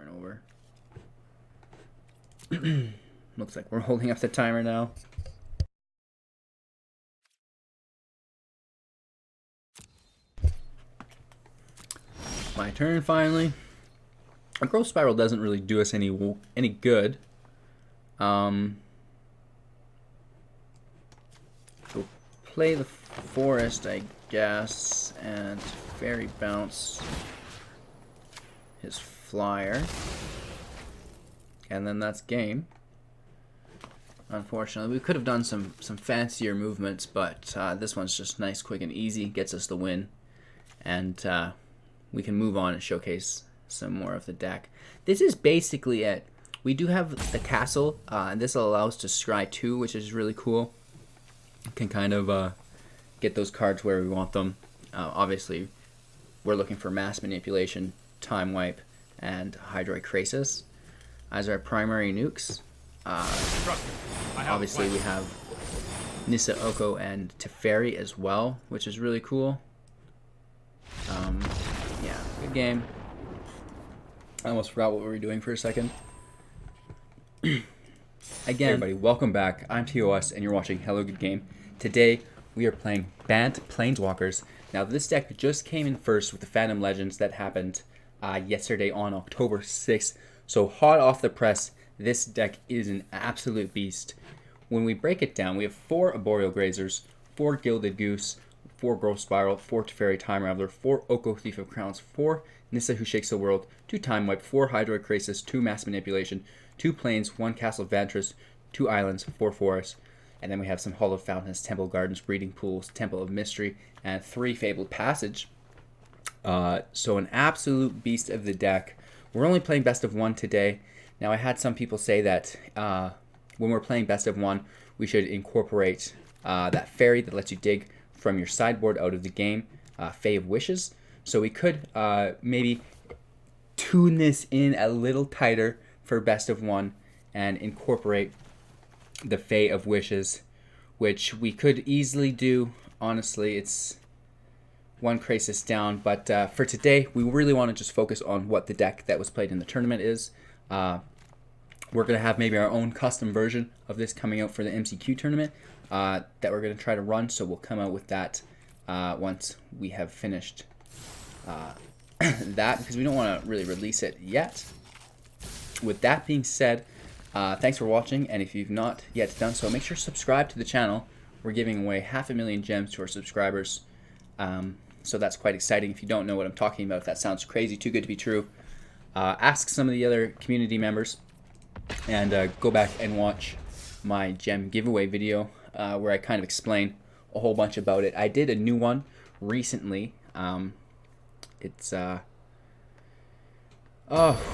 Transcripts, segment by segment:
and over. Looks like we're holding up the timer now. My turn finally. A growth spiral doesn't really do us any good. We'll play the forest, I guess, and fairy bounce his flyer, and then that's game. Unfortunately, we could have done some fancier movements, but this one's just nice, quick, and easy. Gets us the win, and we can move on and showcase some more of the deck. This is basically it. We do have the castle, and this will allow us to scry 2, which is really cool. Can kind of get those cards where we want them. Obviously, we're looking for mass manipulation, time wipe, and Hydroid Krasis as our primary nukes. Obviously, we have Nissa, Oko, and Teferi as well, which is really cool. Yeah, good game. I almost forgot what we were doing for a second. Again, hey everybody, welcome back. I'm TOS, and you're watching Hello Good Game. Today, we are playing Bant Planeswalkers. Now, this deck just came in first with the Fandom Legends that happened yesterday on October 6th. So, hot off the press, this deck is an absolute beast. When we break it down, we have 4 Arboreal Grazers, 4 Gilded Goose, 4 Growth Spiral, 4 Teferi Time Raveler, 4 Oko Thief of Crowns, 4 Nissa Who Shakes the World, 2 Time Wipe, 4 Hydroid Krasis, 2 Mass Manipulation, 2 Plains, 1 Castle Vantress, 2 Islands, 4 Forests, and then we have some Hallowed Fountains, Temple Gardens, Breeding Pools, Temple of Mystery, and 3 Fabled Passage. So an absolute beast of the deck. We're only playing best of 1 today. Now I had some people say that when we're playing best of 1, we should incorporate that fairy that lets you dig from your sideboard out of the game, Fae of Wishes. So we could maybe tune this in a little tighter for best of 1 and incorporate the Fae of Wishes, which we could easily do. Honestly, it's 1 Krasis down, but for today, we really want to just focus on what the deck that was played in the tournament is. We're going to have maybe our own custom version of this coming out for the MCQ tournament that we're going to try to run, so we'll come out with that once we have finished that, because we don't want to really release it yet. With that being said, thanks for watching, and if you've not yet done so, make sure to subscribe to the channel. We're giving away 500,000 gems to our subscribers, so that's quite exciting. If you don't know what I'm talking about, if that sounds crazy, too good to be true, ask some of the other community members, and go back and watch my gem giveaway video where I kind of explain a whole bunch about it. I did a new one recently. It's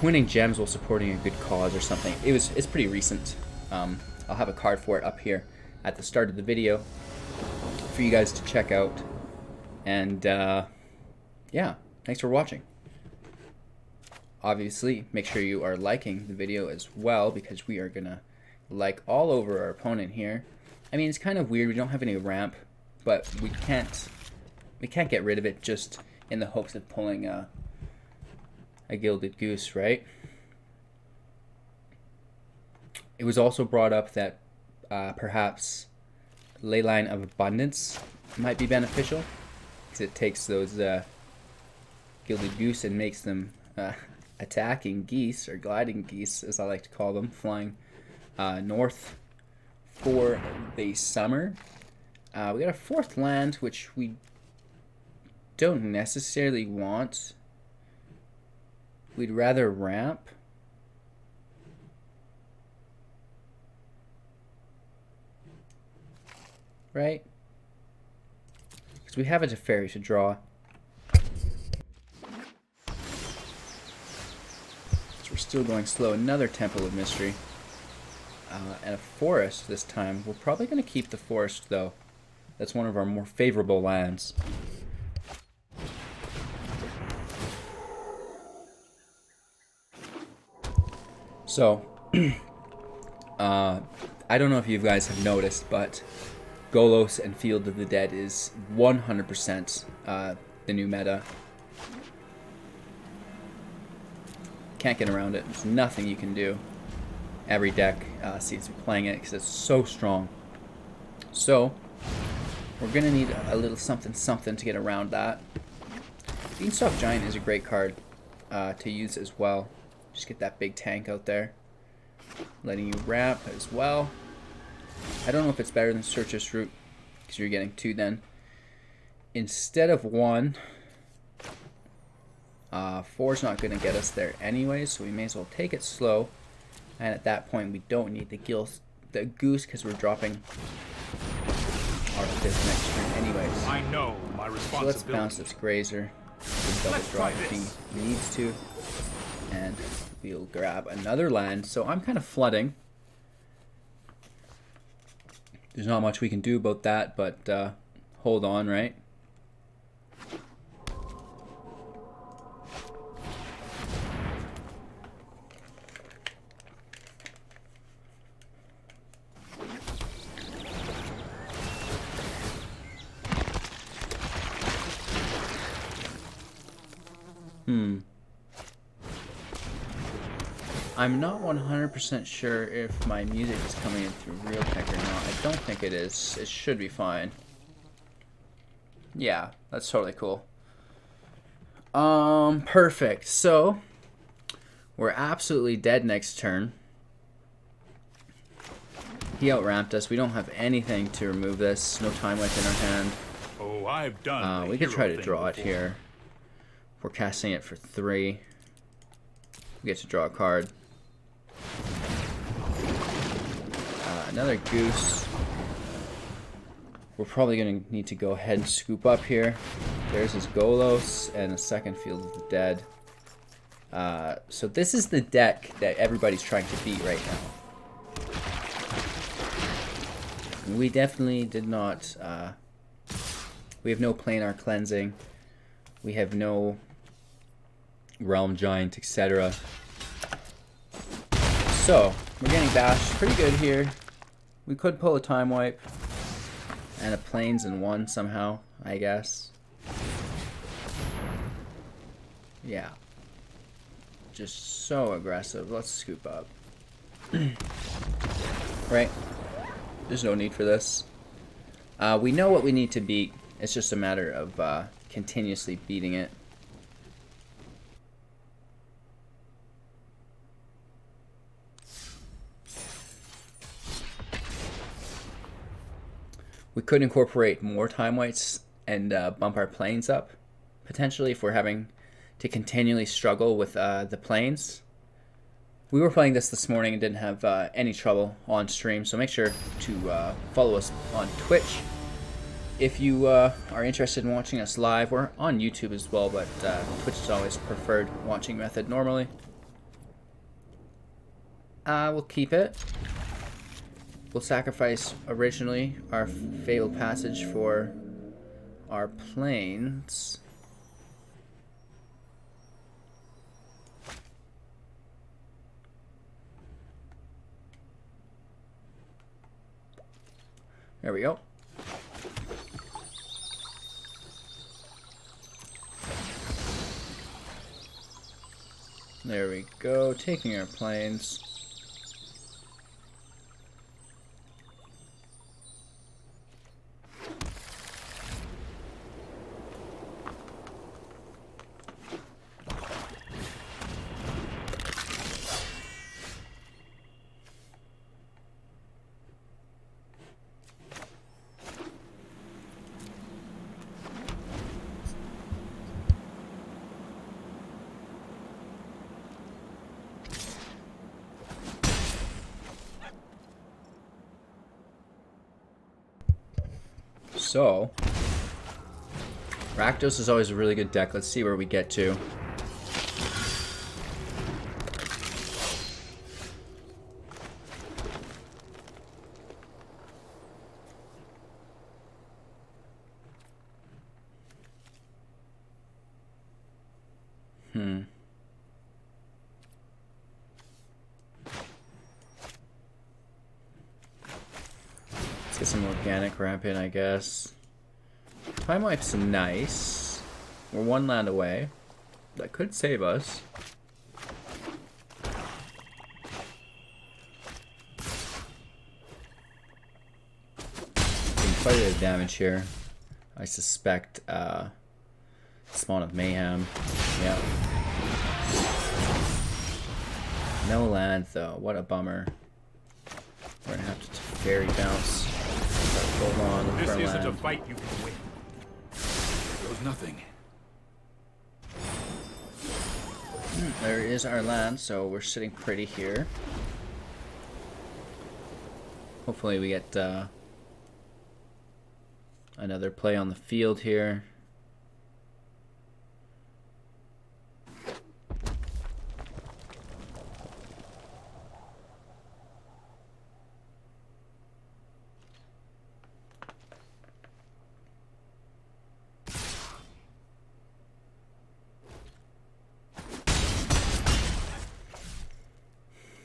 winning gems while supporting a good cause or something. It's pretty recent. I'll have a card for it up here at the start of the video for you guys to check out. And yeah, thanks for watching. Obviously, make sure you are liking the video as well, because we are gonna like all over our opponent here. I mean, it's kind of weird. We don't have any ramp, but we can't get rid of it just in the hopes of pulling a Gilded Goose, right? It was also brought up that perhaps Leyline of Abundance might be beneficial, because it takes those Gilded Goose and makes them attacking geese, or gliding geese as I like to call them, flying north for the summer. We got a 4th land, which we don't necessarily want. We'd rather ramp. Right? Because we have a Teferi to draw. So we're still going slow. Another Temple of Mystery. And a forest this time. We're probably going to keep the forest, though. That's one of our more favorable lands. So, I don't know if you guys have noticed, but Golos and Field of the Dead is 100% the new meta. Can't get around it. There's nothing you can do. Every deck seems to be playing it because it's so strong. So, we're going to need a little something to get around that. Beanstalk Giant is a great card to use as well. Just get that big tank out there. Letting you ramp as well. I don't know if it's better than Searcher's Route because you're getting 2 then. Instead of 1, 4's not going to get us there anyway, so we may as well take it slow. And at that point, we don't need the goose because we're dropping our 5th next turn anyways. I know my responsibility. So let's bounce this Grazer. Double drop if he needs to. And we'll grab another land. So I'm kind of flooding. There's not much we can do about that, but hold on, right? I'm not 100% sure if my music is coming in through Realtek or not. I don't think it is. It should be fine. Yeah, that's totally cool. Perfect. So, we're absolutely dead next turn. He outramped us. We don't have anything to remove this. No time wipe in our hand. Oh, I've done. We could try to draw it here. We're casting it for 3. We get to draw a card. Another goose. We're probably going to need to go ahead and scoop up here. There's his Golos and a second Field of the Dead. So this is the deck that everybody's trying to beat right now. We definitely did not... we have no planar cleansing. We have no Realm Giant, etc. So, we're getting bashed pretty good here. We could pull a time wipe and a plains in 1 somehow, I guess. Yeah. Just so aggressive. Let's scoop up. Right? There's no need for this. We know what we need to beat. It's just a matter of continuously beating it. We could incorporate more time wipes and bump our planes up, potentially, if we're having to continually struggle with the planes. We were playing this morning and didn't have any trouble on stream, so make sure to follow us on Twitch. If you are interested in watching us live, we're on YouTube as well, but Twitch is always preferred watching method normally. We'll keep it. We'll sacrifice originally our Fabled Passage for our planes. There we go. There we go, taking our planes. So, Rakdos is always a really good deck. Let's see where we get to. Let's get some organic ramp in, I guess. Time wipe's nice. We're 1 land away. That could save us. quite a bit of damage here. I suspect Spawn of Mayhem. Yeah. No land though. What a bummer. We're gonna have to Teferi bounce. Hold on with This our isn't land. a fight you can win. There goes nothing. There is our land, so we're sitting pretty here. Hopefully we get another play on the field here.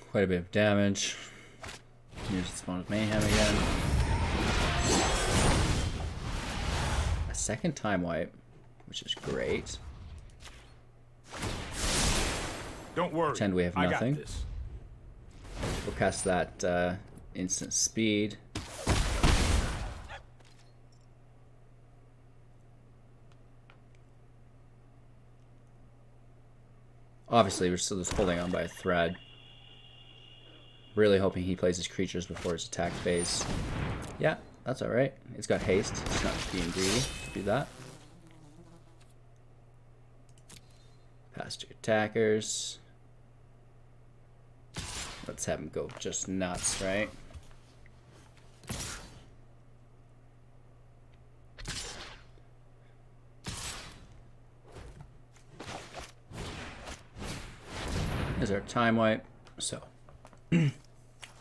Quite a bit of damage. Here's the Spawn of Mayhem again. A second time wipe, which is great. Don't worry. Pretend we have I nothing. got this. We'll cast that instant speed. Obviously, we're still just holding on by a thread. Really hoping he plays his creatures before his attack phase. Yeah, that's alright. It's got haste. It's not being greedy. Do that. Past your attackers. Let's have him go just nuts, right? There's our time wipe. So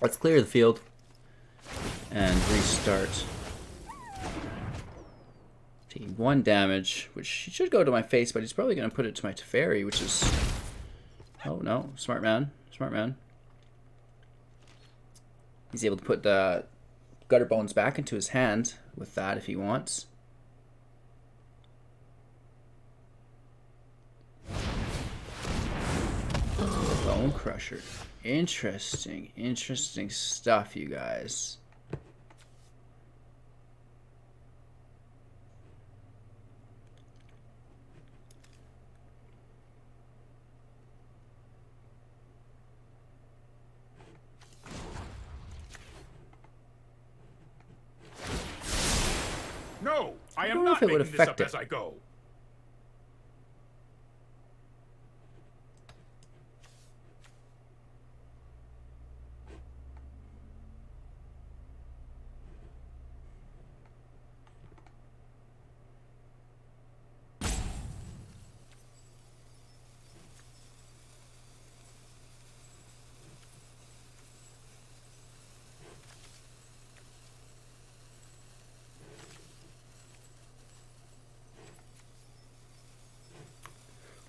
let's clear the field and restart. Taking 1 damage, which should go to my face, but he's probably going to put it to my Teferi, which is... Oh no, smart man, smart man. He's able to put the Gutter Bones back into his hand with that if he wants. Bone Crusher. Interesting, interesting stuff, you guys. No, I am don't know not if it would making this up affect it. as I go.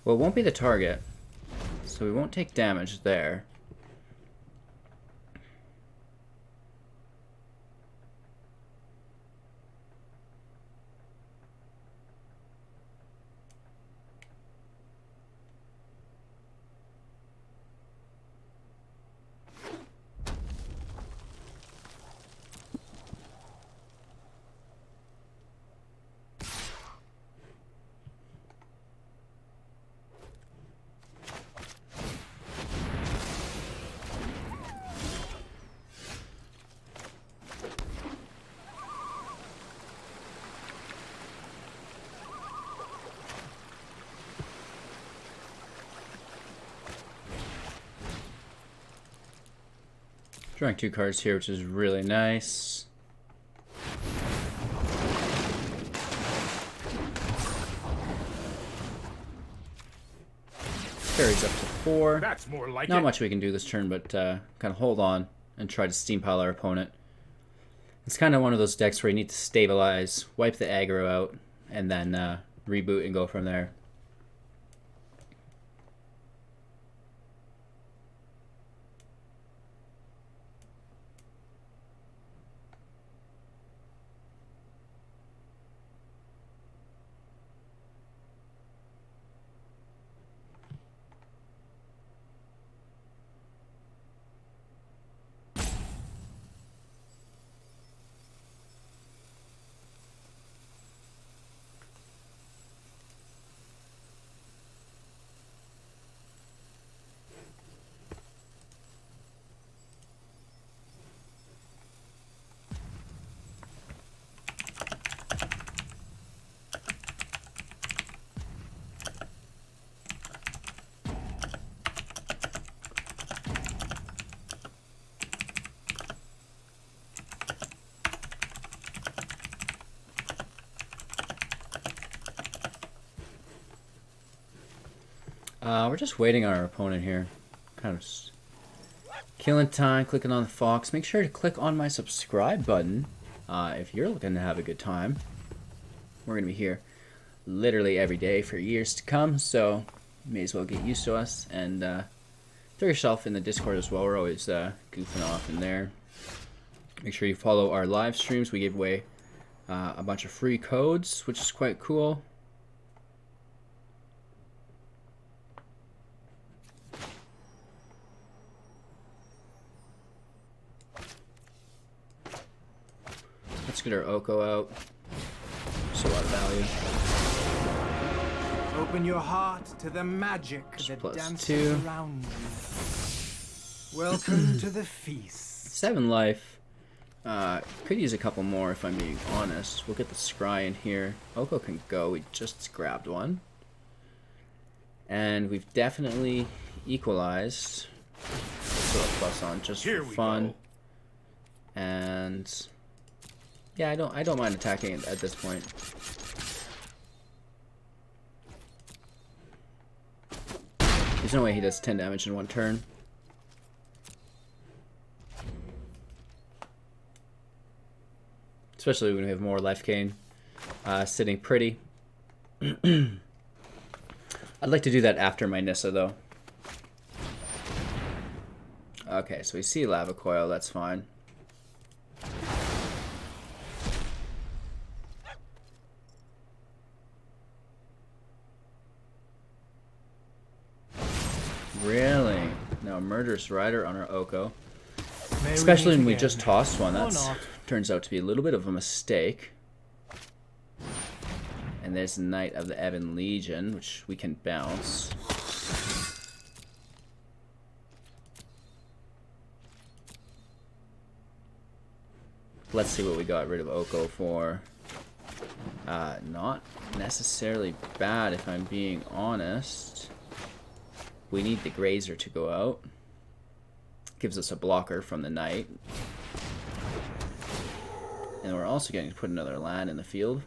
Well, it won't be the target, so we won't take damage there. Drawing 2 cards here, which is really nice. Carries up to 4. That's more like Not it. much we can do this turn, but kind of hold on and try to steampile our opponent. It's kind of one of those decks where you need to stabilize, wipe the aggro out, and then reboot and go from there. We're just waiting on our opponent here. Kind of just killing time, clicking on the fox. Make sure to click on my subscribe button if you're looking to have a good time. We're going to be here literally every day for years to come, so you may as well get used to us. And throw yourself in the Discord as well. We're always goofing off in there. Make sure you follow our live streams. We give away a bunch of free codes, which is quite cool. Let's get our Oko out. It's a lot of value. Open your heart to the magic that dances around you. Welcome to the feast. 7 life. Could use a couple more if I'm being honest. We'll get the scry in here. Oko can go. We just grabbed one. And we've definitely equalized. Let's throw a plus on just for fun. And yeah, I don't mind attacking it at this point. There's no way he does 10 damage in one turn. Especially when we have more life gain. Sitting pretty. I'd like to do that after my Nissa though. Okay, so we see Lava Coil, that's fine. Really? Now Murderous Rider on our Oko. Especially when we just tossed one. That turns out to be a little bit of a mistake. And there's the Knight of the Ebon Legion, which we can bounce. Let's see what we got rid of Oko for. Not necessarily bad if I'm being honest. We need the Grazer to go out. Gives us a blocker from the Knight. And we're also getting to put another land in the field.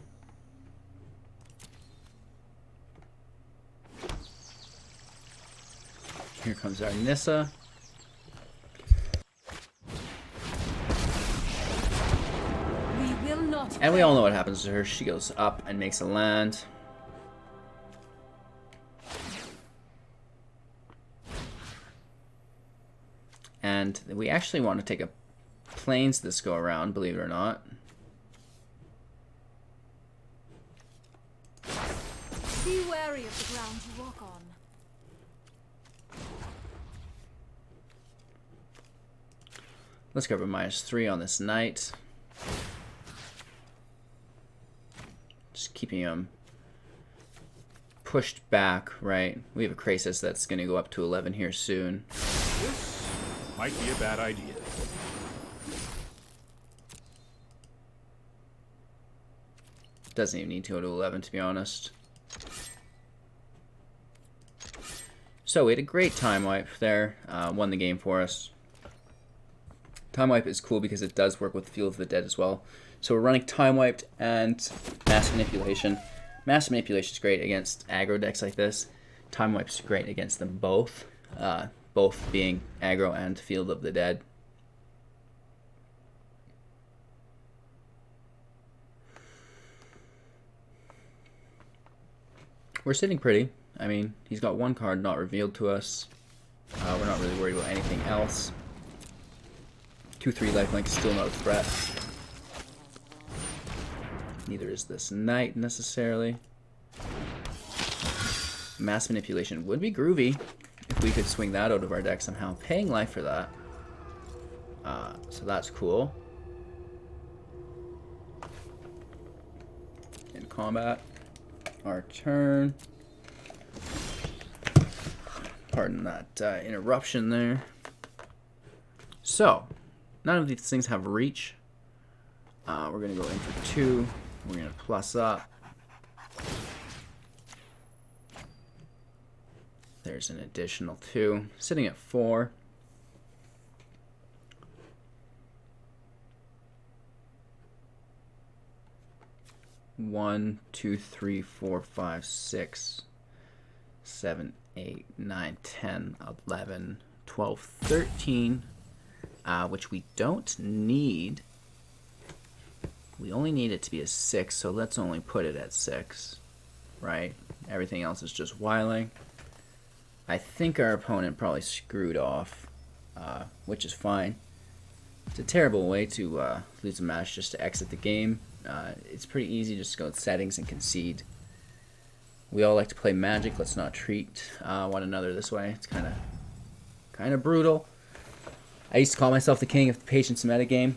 Here comes our Nissa. And we all know what happens to her. She goes up and makes a land. And we actually want to take a plains this go around, believe it or not. Be wary of the ground you walk on. Let's grab a -3 on this Knight. Just keeping him pushed back, right? We have a Krasis that's going to go up to 11 here soon. This might be a bad idea. Doesn't even need to go to 11, to be honest. So we had a great time wipe there. Won the game for us. Time wipe is cool because it does work with Field of the Dead as well. So we're running time wiped and mass manipulation. Mass manipulation is great against aggro decks like this. Time wipe is great against them both. Both being aggro and Field of the Dead. We're sitting pretty. I mean, he's got one card not revealed to us. We're not really worried about anything else. 2/3 lifelink is still not a threat. Neither is this Knight necessarily. Mass manipulation would be groovy if we could swing that out of our deck somehow. Paying life for that. So that's cool. In combat. Our turn. Pardon that interruption there. So, none of these things have reach. We're going to go in for 2. We're going to plus up. There's an additional 2. Sitting at 4. One, two, three, four, five, 6, 7, 8, 9, 10, 11, 12, 13, which we don't need. We only need it to be a 6, so let's only put it at 6, right? Everything else is just wiling. I think our opponent probably screwed off, which is fine. It's a terrible way to lose a match, just to exit the game. It's pretty easy just to go to settings and concede. We all like to play Magic. Let's not treat one another this way. It's kind of brutal. I used to call myself the king of the patience metagame,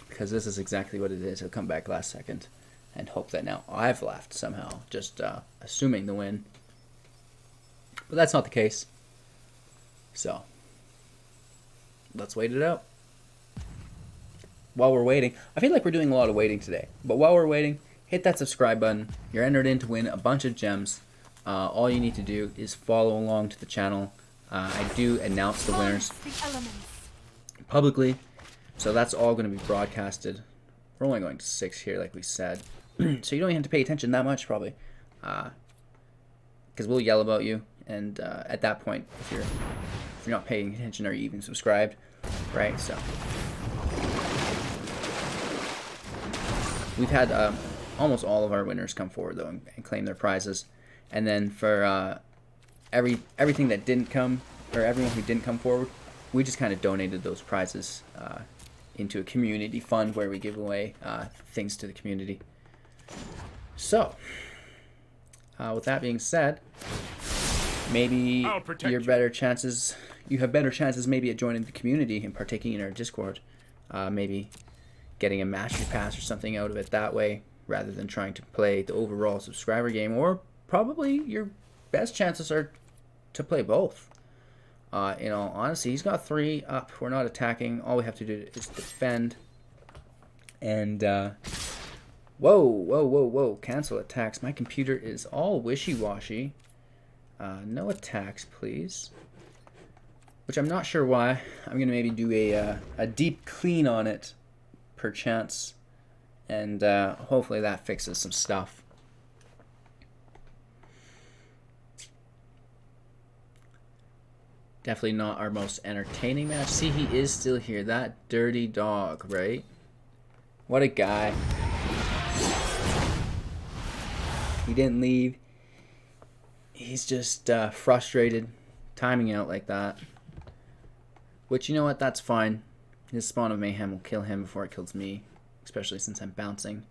because this is exactly what it is. He'll come back last second and hope that now I've left somehow, just assuming the win. But that's not the case. So, let's wait it out. While we're waiting, I feel like we're doing a lot of waiting today. But while we're waiting, hit that subscribe button. You're entered in to win a bunch of gems. All you need to do is follow along to the channel. I do announce the winners publicly. So that's all going to be broadcasted. We're only going to 6 here, like we said. So you don't even have to pay attention that much, probably. Because we'll yell about you. And at that point, if you're not paying attention, are you even subscribed? Right, so... We've had almost all of our winners come forward, though, and claim their prizes. And then for everything that didn't come, or everyone who didn't come forward, we just kind of donated those prizes into a community fund where we give away things to the community. So, with that being said, maybe you have better chances maybe at joining the community and partaking in our Discord. Maybe getting a mastery pass or something out of it that way, rather than trying to play the overall subscriber game. Or probably your best chances are to play both. In all honesty, he's got 3 up. We're not attacking. All we have to do is defend. And whoa! Cancel attacks. My computer is all wishy-washy. No attacks, please. Which I'm not sure why. I'm gonna maybe do a deep clean on it, perchance, and hopefully that fixes some stuff. Definitely not our most entertaining match. See, he is still here. That dirty dog, right? What a guy. He didn't leave. He's just frustrated timing out like that. Which, you know what, that's fine. His Spawn of Mayhem will kill him before it kills me, especially since I'm bouncing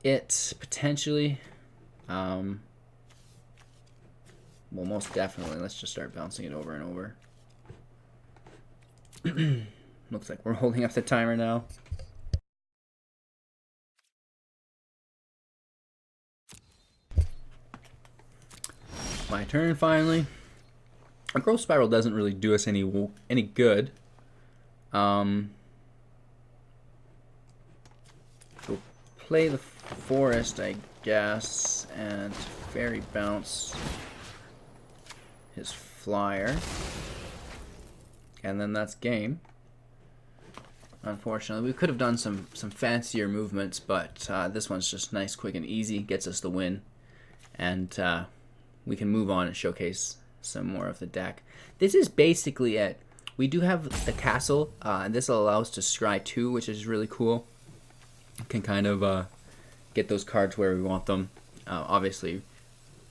it potentially. Well, most definitely. Let's just start bouncing it over and over. Looks like we're holding up the timer now. My turn finally. A growth spiral doesn't really do us any good. We'll play the forest, I guess, and fairy bounce his flyer, and then that's game. Unfortunately, we could have done some fancier movements, but this one's just nice, quick, and easy. Gets us the win, and we can move on and showcase some more of the deck. This is basically it. We do have the castle, and this will allow us to scry 2, which is really cool. Can kind of get those cards where we want them. Obviously,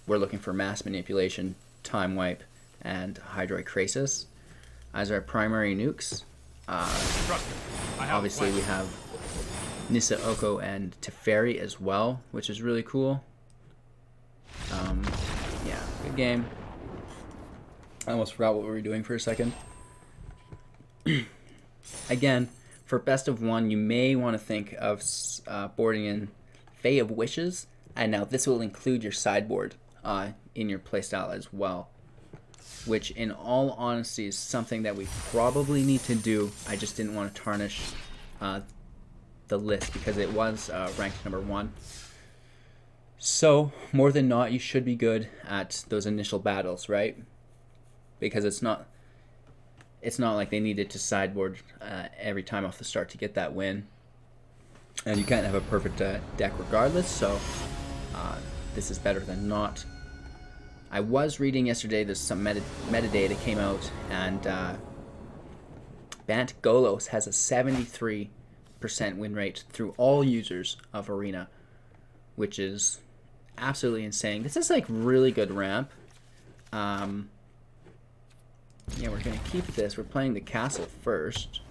we're looking for mass manipulation, time wipe, and Hydroid Krasis as our primary nukes. Obviously, we have Nissa, Oko, and Teferi as well, which is really cool. Yeah, good game. I almost forgot what we were doing for a second. Again, for best of 1, you may want to think of boarding in Fae of Wishes, and now this will include your sideboard in your playstyle as well, which in all honesty is something that we probably need to do. I just didn't want to tarnish the list because it was ranked number 1. So, more than not, you should be good at those initial battles, right? Because it's not like they needed to sideboard every time off the start to get that win. And you can't have a perfect deck regardless, so this is better than not. I was reading yesterday, there's some metadata came out, and Bant Golos has a 73% win rate through all users of Arena, which is absolutely insane. This is like really good ramp. Yeah, we're going to keep this. We're playing the castle first.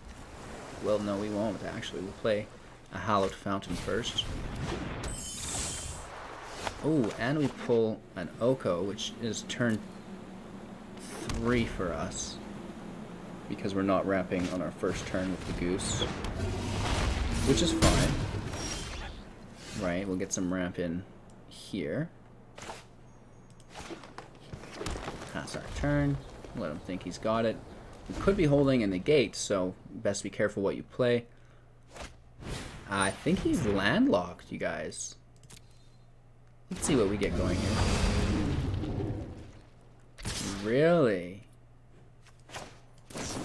Well, no, we won't, actually. We'll play a Hallowed Fountain first. Oh, and we pull an Oko, which is turn 3 for us. Because we're not ramping on our first turn with the Goose. Which is fine. Right, we'll get some ramp in here. Pass our turn. Let him think he's got it. We could be holding in the gate, so best be careful what you play. I think he's landlocked, you guys. Let's see what we get going here. Really?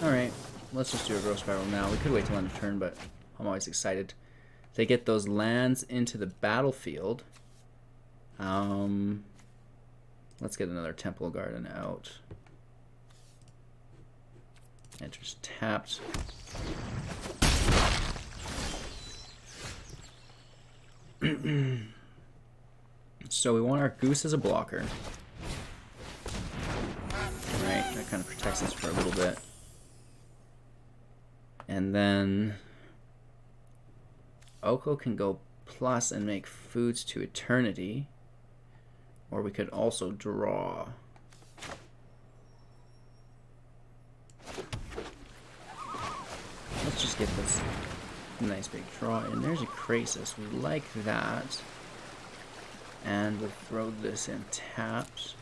Alright, let's just do a growth spiral now. We could wait till end of turn, but I'm always excited to get those lands into the battlefield. Let's get another Temple Garden out. Enters tapped. So we want our Goose as a blocker. Right, that kind of protects us for a little bit. And then Oko can go plus and make foods to eternity. Or we could also draw. Let's just get this nice big draw in. There's a Krasis. We like that. And we'll throw this in tapped.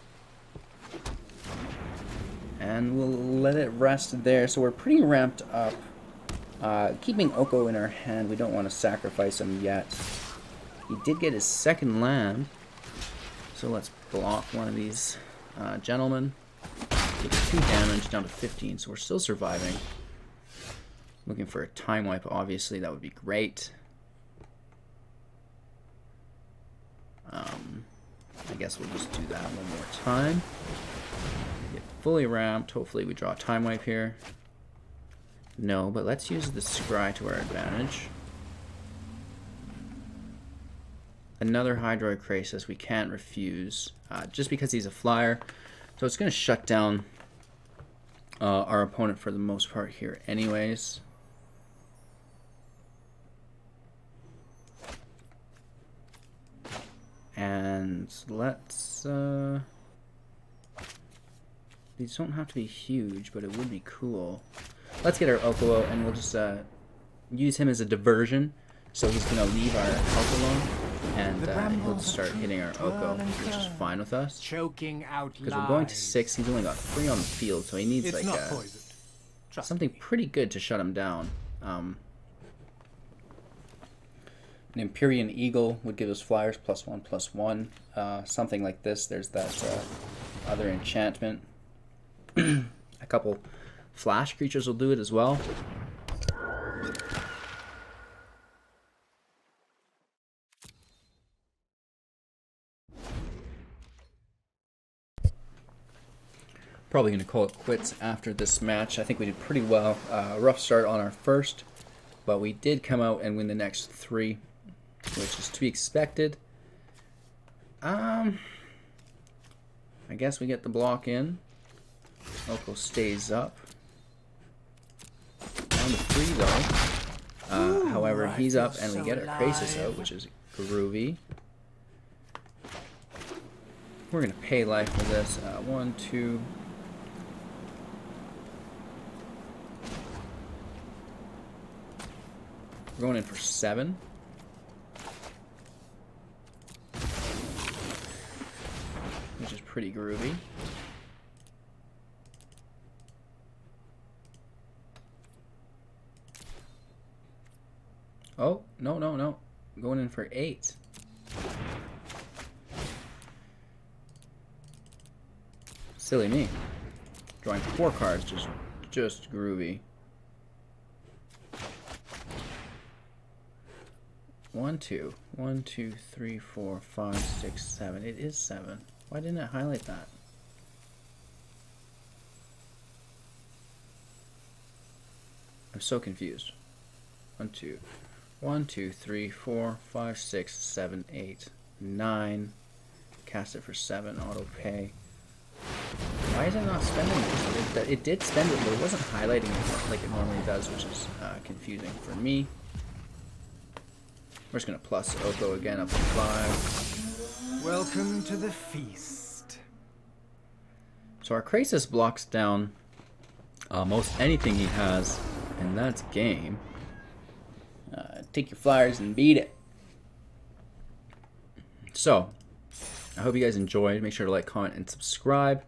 And we'll let it rest there. So we're pretty ramped up. Keeping Oko in our hand, we don't want to sacrifice him yet. He did get his second land. So let's block one of these gentlemen. Take 2 damage down to 15, so we're still surviving. Looking for a time wipe, obviously, that would be great. I guess we'll just do that one more time. Get fully ramped. Hopefully we draw a time wipe here. No, but let's use the Scry to our advantage. Another Hydroid Krasis we can't refuse, just because he's a flyer. So it's going to shut down our opponent for the most part here anyways. And let's... these don't have to be huge, but it would be cool. Let's get our Oko out, and we'll just use him as a diversion. So he's going to leave our health alone, and he'll start hitting our Oko, which is fine with us. Choking out because we're going to 6, he's only got 3 on the field, so he needs like something pretty good to shut him down. An Empyrean Eagle would give us flyers +1/+1. Something like this. There's that other enchantment. A couple flash creatures will do it as well. Probably going to call it quits after this match. I think we did pretty well. Rough start on our first, but we did come out and win the next 3, which is to be expected. I guess we get the block in. Oko stays up. Down to 3 though. However, he's up and we get our Krasis out, which is groovy. We're going to pay life for this. 1, 2... We're going in for 7. Which is pretty groovy. Oh, no, no, no. Going in for 8. Silly me. Drawing 4 cards, just groovy. 1, 2, 1, 2, 3, 4, 5, 6, 7. It is 7. Why didn't it highlight that? I'm so confused. 1, 2, 1, 2, 3, 4, 5, 6, 7, 8, 9. Cast it for 7. Auto pay. Why is it not spending it? It did spend it, but it wasn't highlighting it like it normally does, which is confusing for me. We're just gonna plus Oko again up to 5. Welcome to the feast. So our Krasis blocks down most anything he has, and that's game. Take your flyers and beat it. So, I hope you guys enjoyed. Make sure to like, comment, and subscribe.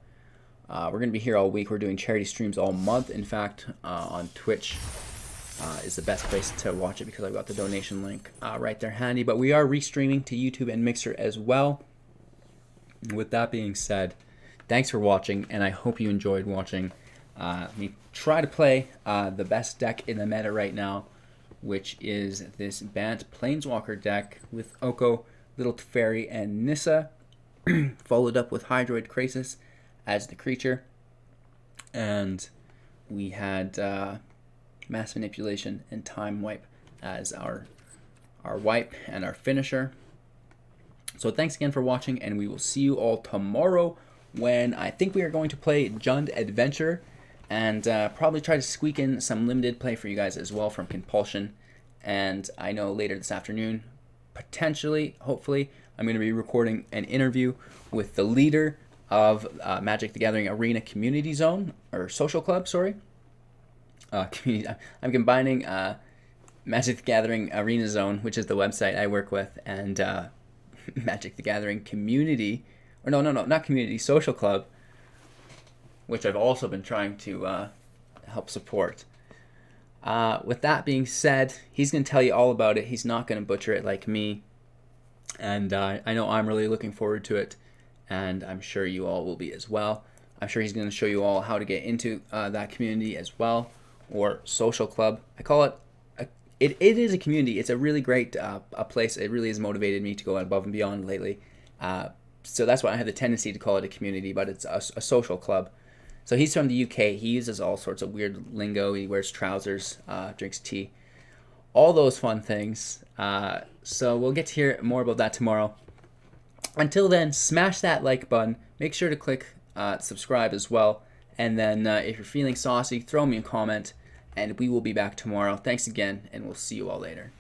We're going to be here all week. We're doing charity streams all month. In fact, on Twitch is the best place to watch it because I've got the donation link right there handy. But we are restreaming to YouTube and Mixer as well. With that being said, thanks for watching, and I hope you enjoyed watching me try to play the best deck in the meta right now, which is this Bant Planeswalker deck with Oko, Little Teferi, and Nissa, followed up with Hydroid Krasis as the creature, and we had Mass Manipulation and Time Wipe as our wipe and our finisher. So thanks again for watching, and we will see you all tomorrow when I think we are going to play Jund Adventure, and probably try to squeak in some limited play for you guys as well from Compulsion. And I know later this afternoon, potentially, hopefully, I'm going to be recording an interview with the leader of Magic the Gathering Arena Community Zone, or Social Club, sorry. I'm combining Magic the Gathering Arena Zone, which is the website I work with, and Magic the Gathering Community, or no, not Community, Social Club, which I've also been trying to help support. With that being said, he's going to tell you all about it. He's not going to butcher it like me. And I know I'm really looking forward to it. And I'm sure you all will be as well. I'm sure he's going to show you all how to get into that community as well. Or social club. I call it, it is a community. It's a really great a place. It really has motivated me to go above and beyond lately. So that's why I have the tendency to call it a community. But it's a social club. So he's from the UK. He uses all sorts of weird lingo. He wears trousers, drinks tea, all those fun things. So we'll get to hear more about that tomorrow. Until then, smash that like button. Make sure to click subscribe as well. And then if you're feeling saucy, throw me a comment, and we will be back tomorrow. Thanks again, and we'll see you all later.